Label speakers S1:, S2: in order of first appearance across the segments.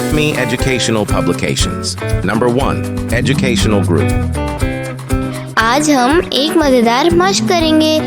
S1: Acme Educational Publications. Number 1. Educational Group.
S2: आज हम एक मजेदार मशक करेंगे।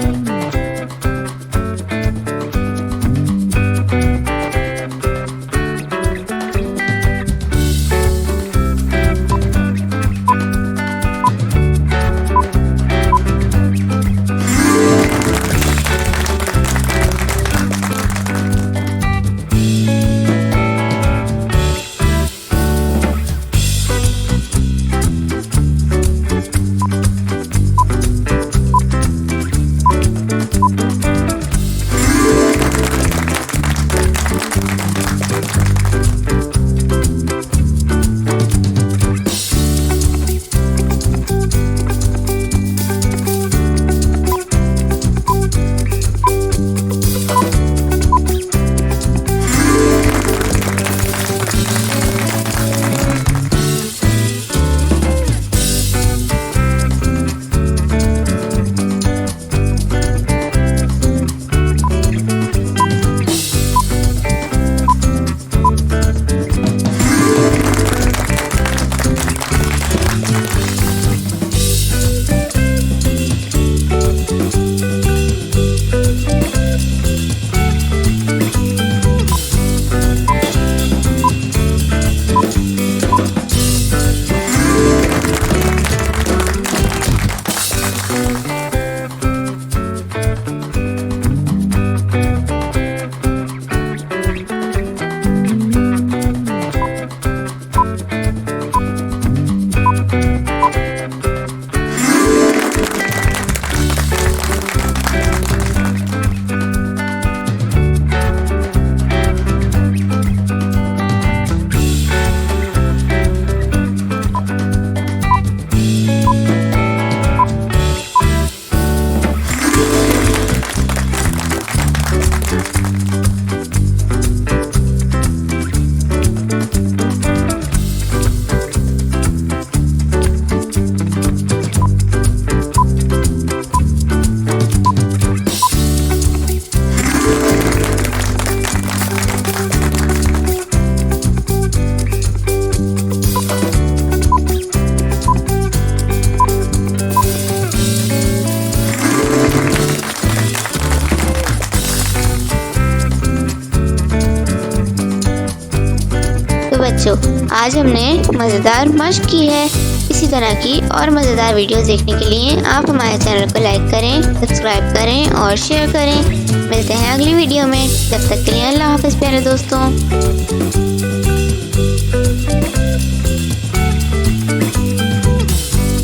S2: बच्चों, आज हमने मज़ेदार मशक की है। इसी तरह की और मज़ेदार वीडियोस देखने के लिए आप हमारे चैनल को लाइक करें, सब्सक्राइब करें और शेयर करें। मिलते हैं अगली वीडियो में। तब तक के लिए अल्लाह हाफ़िज़ प्यारे दोस्तों।